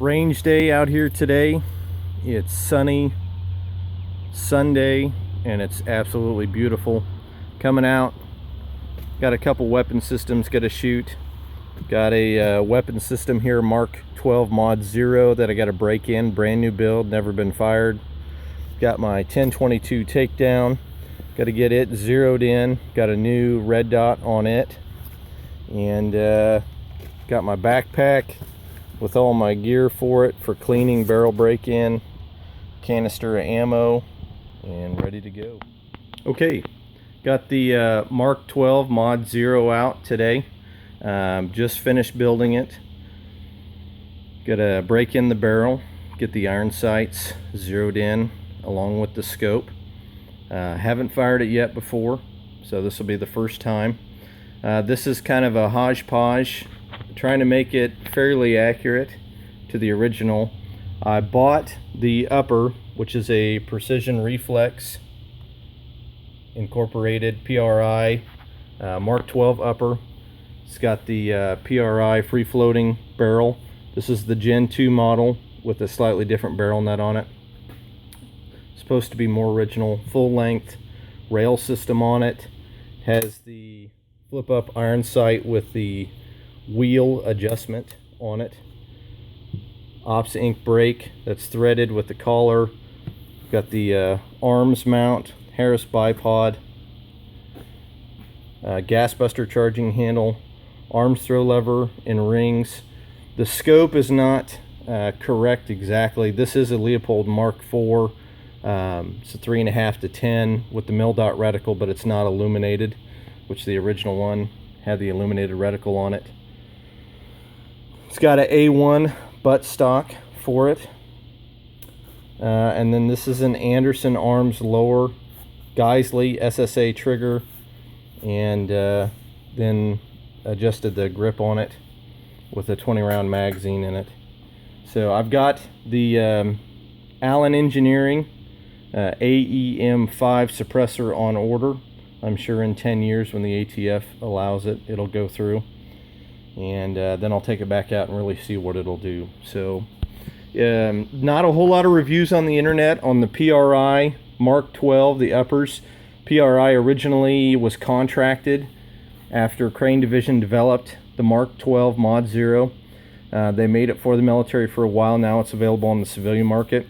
range day out here today. It's sunny Sunday and it's absolutely beautiful. Coming out, got a couple weapon systems got to shoot. Got a weapon system here, Mark 12 Mod 0, that I got to break in, brand new build, never been fired. Got my 1022 takedown, got to get it zeroed in, got a new red dot on it, and got my backpack with all my gear for it, for cleaning, barrel break-in, canister of ammo, and ready to go. Okay, got the Mark 12 Mod 0 out today. Just finished building it. Gotta break in the barrel, get the iron sights zeroed in along with the scope. Haven't fired it yet before, so this will be the first time. This is kind of a hodgepodge, trying to make it fairly accurate to the original. I bought the upper, which is a Precision Reflex incorporated PRI Mark 12 upper. It's got the PRI free floating barrel. This is the Gen 2 model with a slightly different barrel nut on it. Supposed to be more original. Full length rail system on it. Has the flip up iron sight with the wheel adjustment on it. Ops ink brake that's threaded with the collar. Got the arms mount, Harris bipod, gas buster charging handle, arms throw lever and rings. The scope is not correct exactly. This is a Leopold Mark IV. It's a 3.5 to 10 with the mil dot reticle, but it's not illuminated, which the original one had the illuminated reticle on it. It's got an A1 butt stock for it. And then this is an Anderson Arms lower Geisley SSA trigger, and then adjusted the grip on it with a 20 round magazine in it. So I've got the Allen Engineering AEM5 suppressor on order. I'm sure in 10 years when the ATF allows it, it'll go through, and then I'll take it back out and really see what it'll do. So not a whole lot of reviews on the internet on the PRI Mark 12, the uppers. PRI originally was contracted after Crane Division developed the Mark 12 Mod 0. They made it for the military for a while. Now it's available on the civilian market.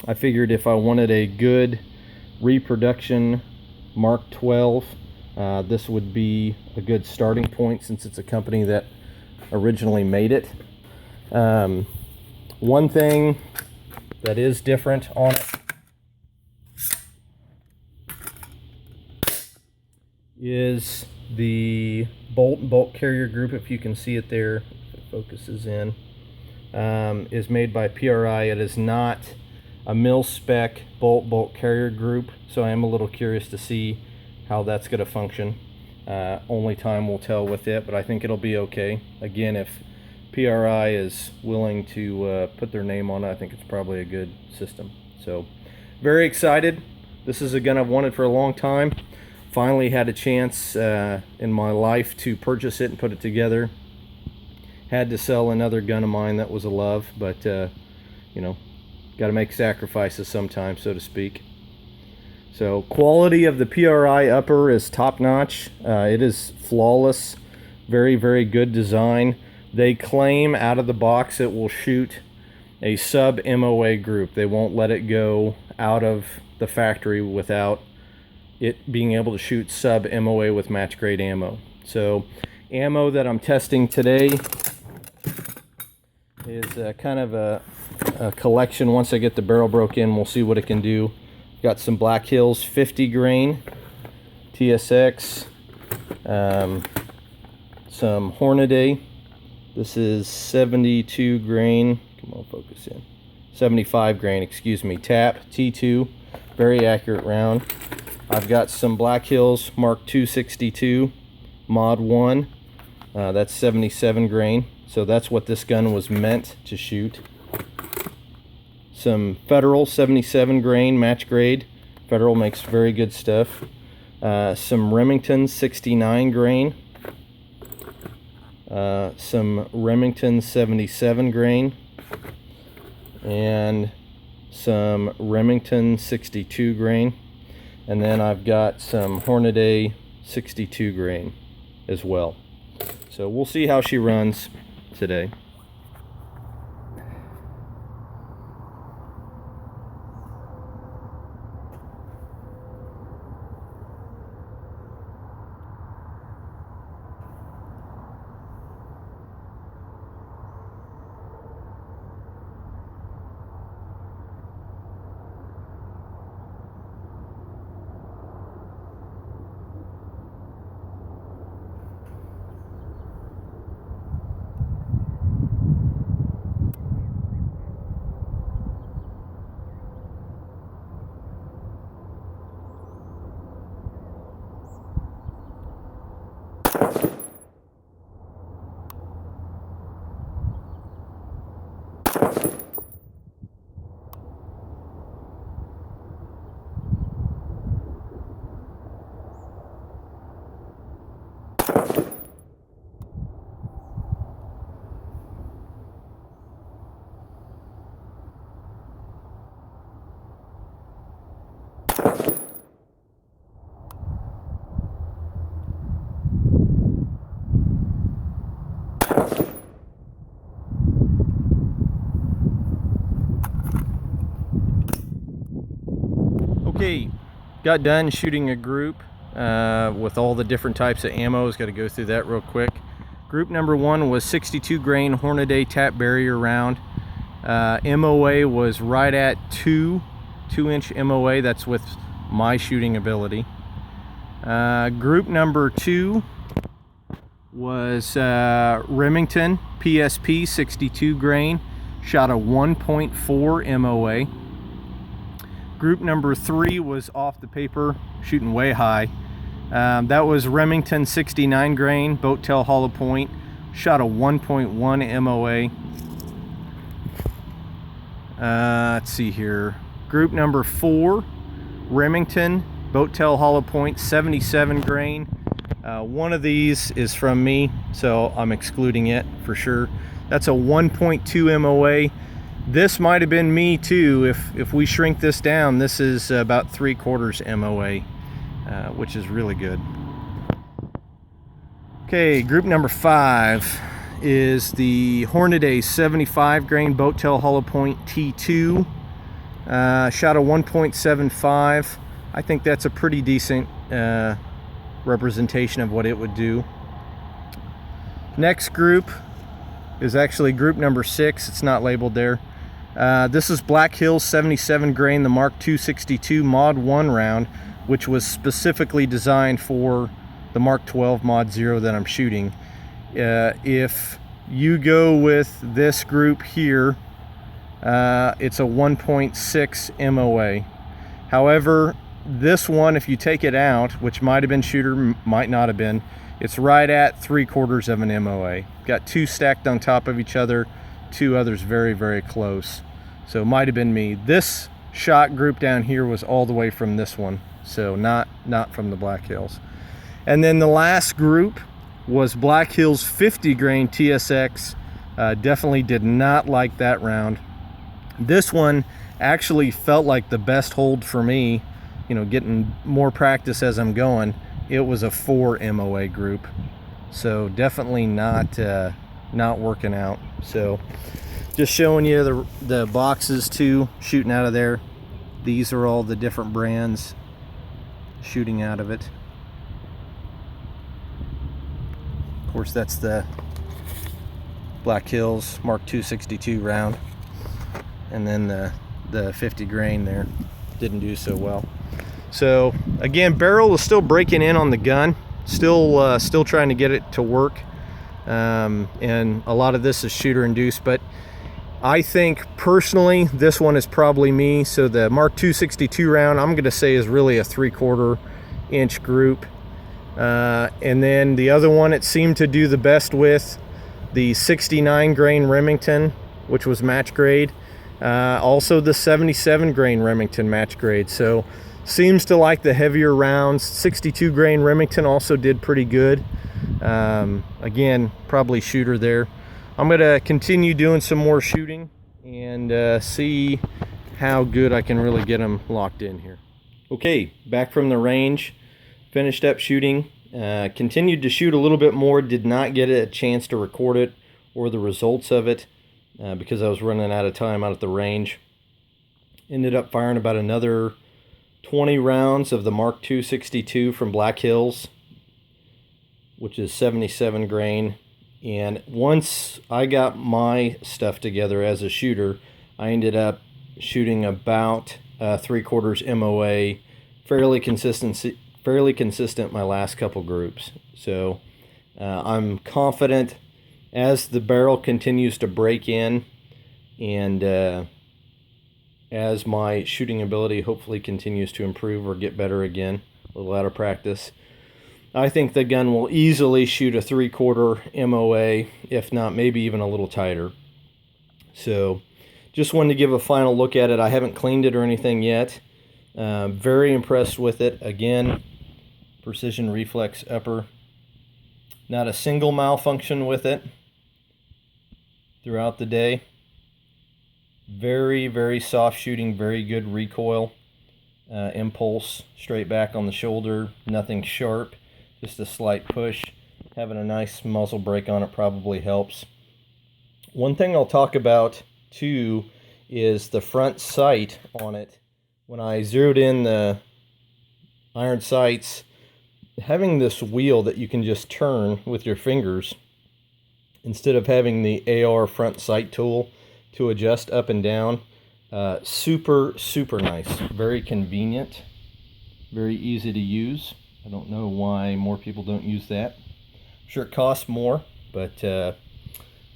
I figured if I wanted a good reproduction Mark 12, this would be a good starting point, since it's a company that originally made it. One thing that is different on it is the bolt and bolt carrier group. If you can see it there, if it focuses in, is made by PRI. It is not a mil spec bolt carrier group, so I am a little curious to see how that's going to function. Only time will tell with it, but I think it'll be okay. Again, if PRI is willing to put their name on it, I think it's probably a good system. So very excited. This is a gun I've wanted for a long time. Finally had a chance in my life to purchase it and put it together. Had to sell another gun of mine that was a love, but you know, got to make sacrifices sometimes, so to speak. So quality of the PRI upper is top notch. It is flawless, very, very good design. They claim out of the box it will shoot a sub MOA group. They won't let it go out of the factory without it being able to shoot sub MOA with match grade ammo. So ammo that I'm testing today is kind of a collection. Once I get the barrel broke in, we'll see what it can do. Got some Black Hills 50 grain TSX, some Hornady. This is 72 grain, come on, focus in, 75 grain, excuse me, TAP T2, very accurate round. I've got some Black Hills Mark 262 Mod 1, that's 77 grain, so that's what this gun was meant to shoot. Some Federal 77 grain match grade. Federal makes very good stuff. Some Remington 69 grain. Some Remington 77 grain. and some Remington 62 grain, and then I've got some Hornady 62 grain as well. So we'll see how she runs today. Okay, got done shooting a group with all the different types of ammo. Got to go through that real quick. Group number 1 was 62 grain Hornady tap barrier round. MOA was right at 2-inch MOA. That's with my shooting ability. Group number 2 was Remington PSP 62 grain, shot a 1.4 MOA. Group number 3 was off the paper, shooting way high. That was Remington 69 grain, boat tail hollow point, shot a 1.1 MOA. Let's see here. Group number 4, Remington, boat tail hollow point, 77 grain. One of these is from me, so I'm excluding it for sure. That's a 1.2 MOA. This might have been me too. If we shrink this down, this is about 3/4 MOA, which is really good. Okay, group number 5 is the Hornady 75 grain boat tail hollow point T2. Shot a 1.75. I think that's a pretty decent representation of what it would do. Next group is actually group number 6. It's not labeled there. This is Black Hills 77 grain, the Mark 262 Mod 1 round, which was specifically designed for the Mark 12 Mod 0 that I'm shooting. If you go with this group here, it's a 1.6 MOA. However, this one, if you take it out, which might have been shooter, might not have been, it's right at 3/4 of an MOA. Got 2 stacked on top of each other, 2 others very, very close. So it might have been me. This shot group down here was all the way from this one, so not from the Black Hills. And then the last group was Black Hills 50 grain TSX. Definitely did not like that round. This one actually felt like the best hold for me, you know, getting more practice as I'm going. It was a 4 MOA group, so definitely not working out. So just showing you the boxes too, shooting out of there. These are all the different brands shooting out of it. Of course, that's the Black Hills Mark 262 round, and then the 50 grain there didn't do so well. So again, barrel is still breaking in on the gun, still trying to get it to work, and a lot of this is shooter induced, but I think personally this one is probably me. So the Mark 262 round, I'm going to say, is really a 3/4 inch group, and then the other one it seemed to do the best with, the 69 grain Remington, which was match grade, also the 77 grain Remington match grade. So seems to like the heavier rounds. 62 grain Remington also did pretty good. Again, probably shooter there. I'm going to continue doing some more shooting and see how good I can really get them locked in here. Okay, back from the range, finished up shooting, continued to shoot a little bit more, did not get a chance to record it or the results of it because I was running out of time out at the range. Ended up firing about another 20 rounds of the Mark II 62 from Black Hills, which is 77 grain. And once I got my stuff together as a shooter, I ended up shooting about 3/4 MOA, fairly consistent my last couple groups. So I'm confident as the barrel continues to break in, and as my shooting ability hopefully continues to improve or get better again, a little out of practice, I think the gun will easily shoot a 3/4 MOA, if not maybe even a little tighter. So just wanted to give a final look at it. I haven't cleaned it or anything yet. Very impressed with it. Again, precision reflex upper. Not a single malfunction with it throughout the day. Very, very soft shooting, very good recoil. Impulse straight back on the shoulder, nothing sharp, just a slight push. Having a nice muzzle brake on it probably helps. One thing I'll talk about too is the front sight on it. When I zeroed in the iron sights, having this wheel that you can just turn with your fingers instead of having the AR front sight tool to adjust up and down, super nice, very convenient, very easy to use. I don't know why more people don't use that. I'm sure it costs more, but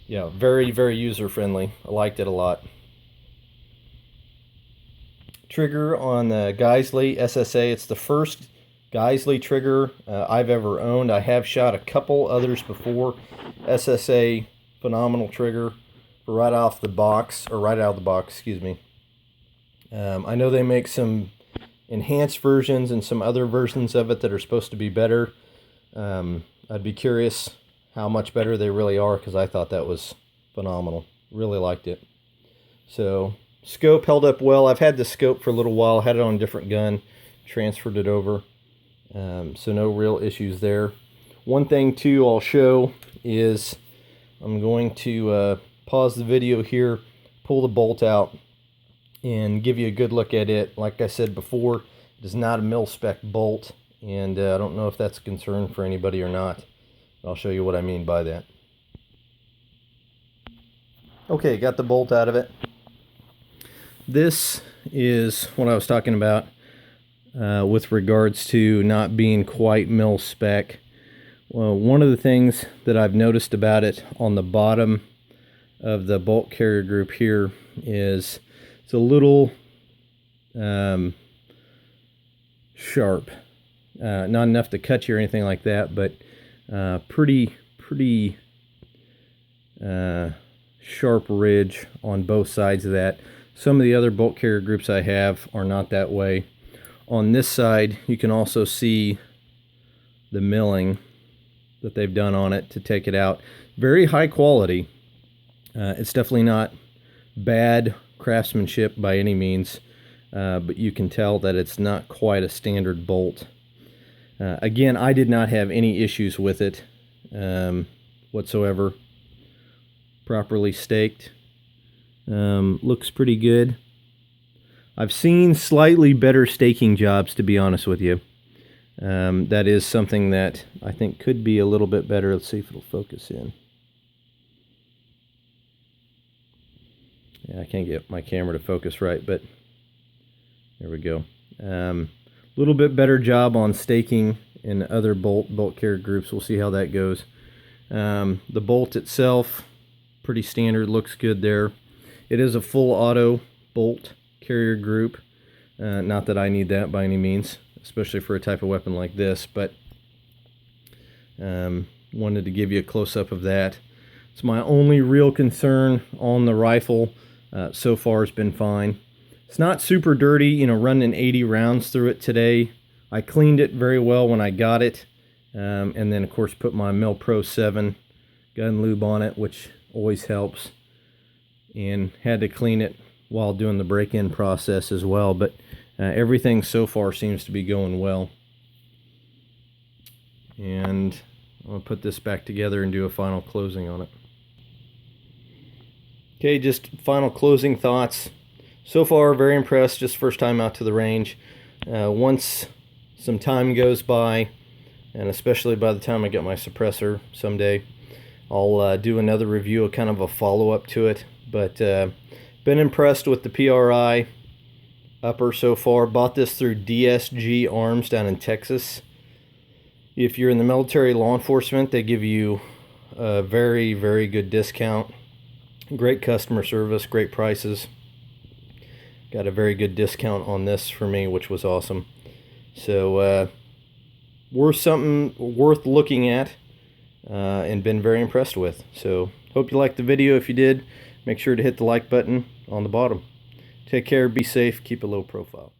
yeah, very user friendly. I liked it a lot. Trigger on the Geisley SSA. It's the first Geisley trigger I've ever owned. I have shot a couple others before. SSA, phenomenal trigger for right out of the box, excuse me. I know they make some enhanced versions and some other versions of it that are supposed to be better. I'd be curious how much better they really are, because I thought that was phenomenal. Really liked it. So scope held up well. I've had the scope for a little while, had it on a different gun, transferred it over, so no real issues there. One thing too I'll show is I'm going to pause the video here, pull the bolt out, and give you a good look at it. Like I said before, it is not a mil-spec bolt, and I don't know if that's a concern for anybody or not. I'll show you what I mean by that. Okay, got the bolt out of it. This is what I was talking about with regards to not being quite mil-spec. Well, one of the things that I've noticed about it on the bottom of the bolt carrier group here is it's a little sharp. Not enough to cut you or anything like that, but pretty sharp ridge on both sides of that. Some of the other bolt carrier groups I have are not that way. On this side, you can also see the milling that they've done on it to take it out. Very high quality. It's definitely not bad craftsmanship by any means, but you can tell that it's not quite a standard bolt. Again, I did not have any issues with it whatsoever. Properly staked. Looks pretty good. I've seen slightly better staking jobs, to be honest with you. That is something that I think could be a little bit better. Let's see if it'll focus in. Yeah, I can't get my camera to focus right, but there we go. Little bit better job on staking in other bolt carrier groups. We'll see how that goes. The bolt itself, pretty standard, looks good there. It is a full auto bolt carrier group. Not that I need that by any means, especially for a type of weapon like this, but wanted to give you a close-up of that. It's my only real concern on the rifle. So far has been fine. It's not super dirty, you know, running 80 rounds through it today. I cleaned it very well when I got it, and then of course put my Mil Pro 7 gun lube on it, which always helps. and had to clean it while doing the break-in process as well, but everything so far seems to be going well. And I'm going to put this back together and do a final closing on it. Okay, just final closing thoughts. So far, very impressed. Just first time out to the range. Once some time goes by, and especially by the time I get my suppressor someday, I'll do another review, kind of a follow-up to it. But been impressed with the PRI upper so far. Bought this through DSG Arms down in Texas. If you're in the military law enforcement, they give you a very, very good discount. Great customer service, great prices. Got a very good discount on this for me, which was awesome. So worth looking at, and been very impressed with. So hope you liked the video. If you did, make sure to hit the like button on the bottom. Take care, be safe, keep a low profile.